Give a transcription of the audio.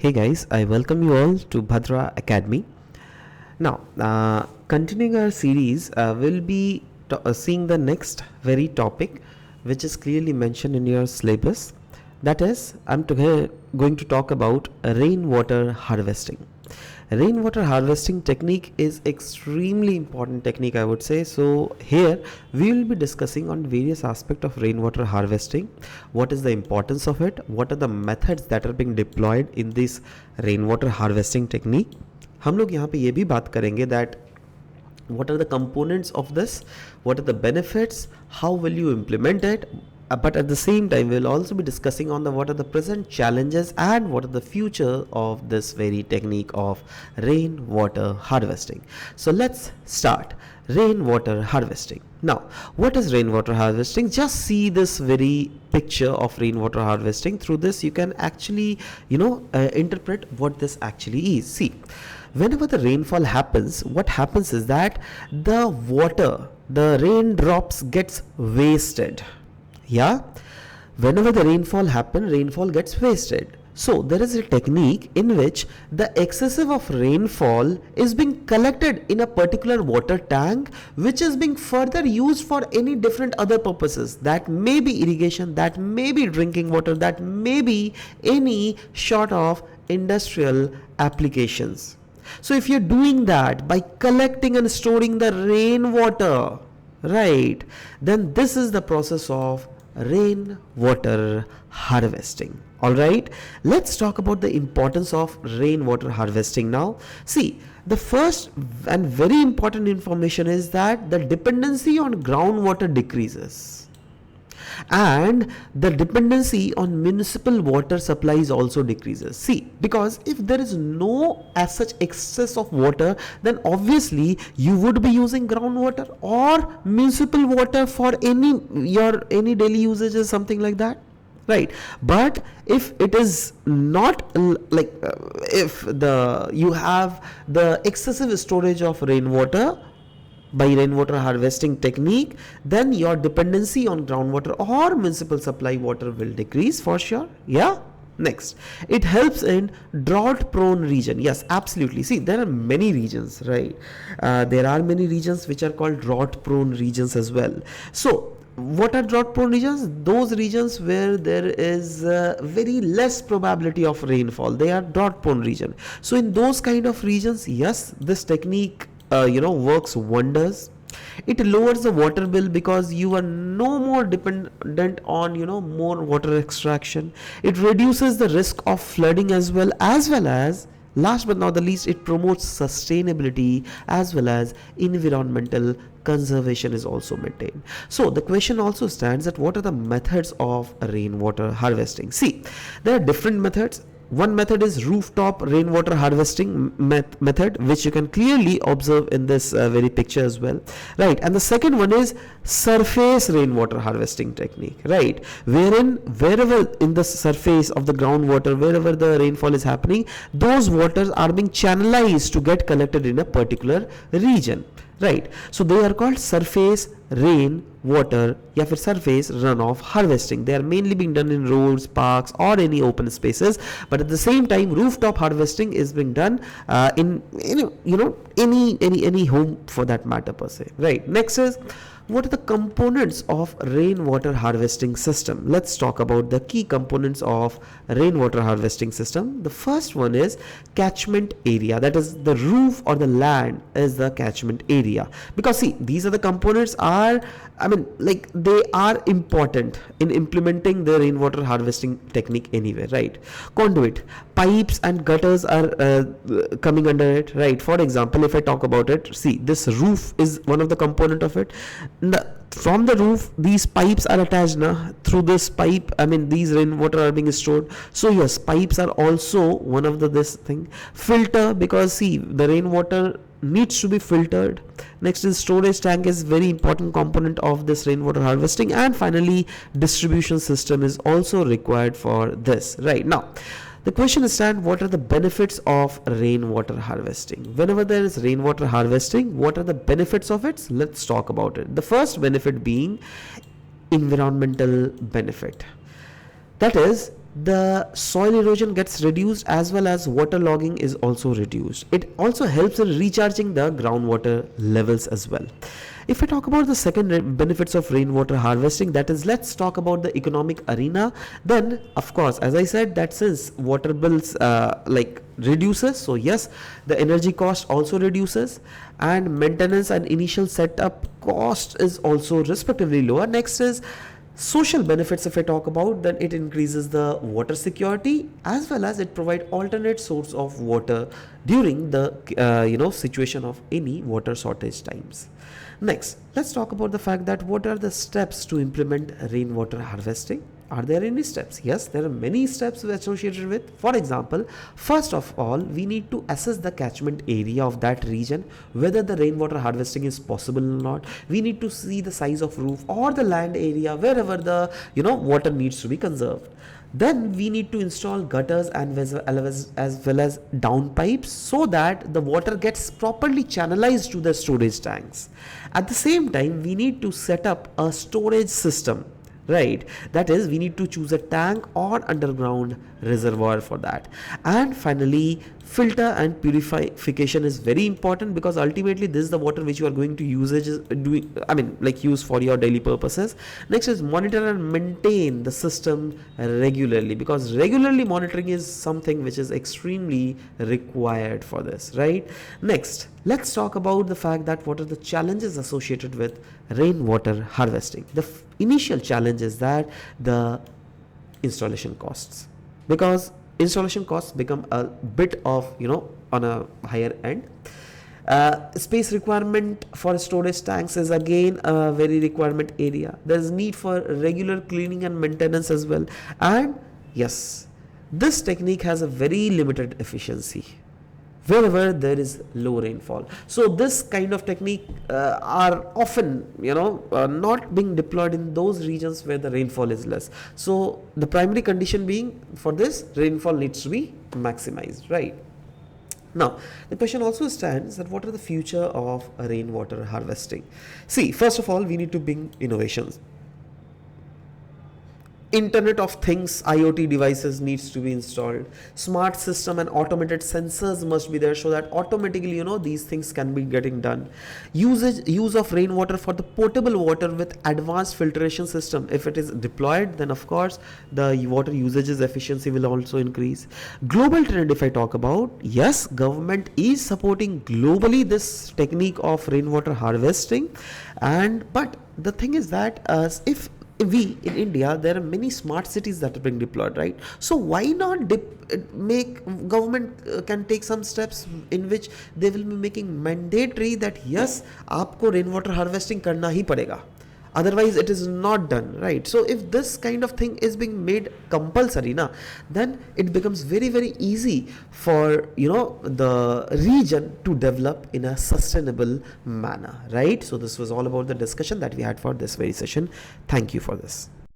Hey guys, I welcome you all to 𝗪𝗁 Academy. Now, continuing our series, we'll be seeing the next very topic which is clearly mentioned in your syllabus. That is, I'm going to talk about rainwater harvesting. Rainwater harvesting technique is extremely important technique, I would say. So here we will be discussing on various aspects of rainwater harvesting. What is the importance of it? What are the methods that are being deployed in this rainwater harvesting technique? हम लोग यहाँ पे ये भी बात करेंगे that what are the components of this, what are the benefits, how will you implement it, but at the same time we'll also be discussing on the what are the present challenges and what are the future of this very technique of rainwater harvesting. So let's start rainwater harvesting. Now, what is rainwater harvesting? Just see this very picture of rainwater harvesting. Through this you can actually interpret what this actually is. See, whenever the rainfall happens, what happens is that the water, the raindrops gets wasted. Yeah, whenever the rainfall happens, rainfall gets wasted. So there is a technique in which the excessive of rainfall is being collected in a particular water tank, which is being further used for any different other purposes. That may be irrigation, that may be drinking water, that may be any sort of industrial applications. So if you're doing that by collecting and storing the rainwater, right, then this is the process of rainwater harvesting. Alright, let's talk about the importance of rainwater harvesting now. See, the first and very important information is that the dependency on groundwater decreases and the dependency on municipal water supplies also decreases. See, because if there is no as such excess of water, then obviously you would be using groundwater or municipal water for any daily usages, something like that, right? But if it is not if you have the excessive storage of rainwater by rainwater harvesting technique, then your dependency on groundwater or municipal supply water will decrease for sure. Yeah. Next, it helps in drought prone region. Yes, absolutely. See, there are many regions, right? There are many regions which are called drought prone regions as well. So what are drought prone regions? Those regions where there is very less probability of rainfall, they are drought prone region. So in those kind of regions, yes, this technique works wonders. It lowers the water bill because you are no more dependent on more water extraction. It reduces the risk of flooding as well as last but not the least, it promotes sustainability as well as environmental conservation is also maintained. So the question also stands that what are the methods of rainwater harvesting? See, there are different methods. One method is rooftop rainwater harvesting method, which you can clearly observe in this very picture as well, right? And the second one is surface rainwater harvesting technique, right? Wherein wherever in the surface of the groundwater, wherever the rainfall is happening, those waters are being channelized to get collected in a particular region, right? So they are called surface rainwater या फिर surface runoff harvesting. They are mainly being done in roads, parks or any open spaces, but at the same time rooftop harvesting is being done in any home for that matter per se, right? Next is, what are the components of rainwater harvesting system? Let's talk about the key components of rainwater harvesting system. The first one is catchment area. That is, the roof or the land is the catchment area. Because see, these are the components are, they are important in implementing the rainwater harvesting technique anyway, right? Conduit, pipes and gutters are coming under it, right? For example, if I talk about it, see, this roof is one of the component of it. From the roof, these pipes are attached through this pipe. These rainwater are being stored. So yes, pipes are also one of this thing. Filter, because see, the rainwater needs to be filtered. Next is storage tank is very important component of this rainwater harvesting, and finally distribution system is also required for this, right? Now the question is, what are the benefits of rainwater harvesting? Whenever there is rainwater harvesting, what are the benefits of it? Let's talk about it. The first benefit being environmental benefit. That is, the soil erosion gets reduced, as well as water logging is also reduced. It also helps in recharging the groundwater levels as well. If I talk about the second benefits of rainwater harvesting, that is, let's talk about the economic arena. Then of course, as I said, that since water bills reduces, so yes, the energy cost also reduces, and maintenance and initial setup cost is also respectively lower. Next is social benefits. If I talk about, then it increases the water security, as well as it provide alternate source of water during the situation of any water shortage times. Next, let's talk about the fact that what are the steps to implement rainwater harvesting. Are there any steps? Yes, there are many steps associated with. For example, first of all, we need to assess the catchment area of that region, whether the rainwater harvesting is possible or not. We need to see the size of roof or the land area wherever the water needs to be conserved. Then we need to install gutters and as well as downpipes, so that the water gets properly channelized to the storage tanks. At the same time, we need to set up a storage system, right? That is, we need to choose a tank or underground reservoir for that. And finally, filter and purification is very important, because ultimately this is the water which you are going to use for your daily purposes. Next is monitor and maintain the system regularly, because regularly monitoring is something which is extremely required for this, right? Next, let's talk about the fact that what are the challenges associated with rainwater harvesting. The initial challenge is that the installation costs, because installation costs become a bit of on a higher end. Space requirement for storage tanks is again a very requirement area. There is need for regular cleaning and maintenance as well. And yes, this technique has a very limited efficiency wherever there is low rainfall. So this kind of technique are often not being deployed in those regions where the rainfall is less. So the primary condition being, for this, rainfall needs to be maximized, right? Now, the question also stands that what are the future of rainwater harvesting? See, first of all, we need to bring innovations. Internet of Things IoT devices needs to be installed. Smart system and automated sensors must be there, so that automatically these things can be getting done. Use of rainwater for the potable water with advanced filtration system. If it is deployed, then of course the water usage's efficiency will also increase. Global trend, if I talk about, yes, government is supporting globally this technique of rainwater harvesting, but the thing is that if we in India, there are many smart cities that are being deployed, right? So why not make government can take some steps in which they will be making mandatory that yes, आपको rainwater harvesting करना ही पड़ेगा, otherwise it is not done, right? So if this kind of thing is being made compulsory then it becomes very, very easy for the region to develop in a sustainable manner, right? So this was all about the discussion that we had for this very session. Thank you for this.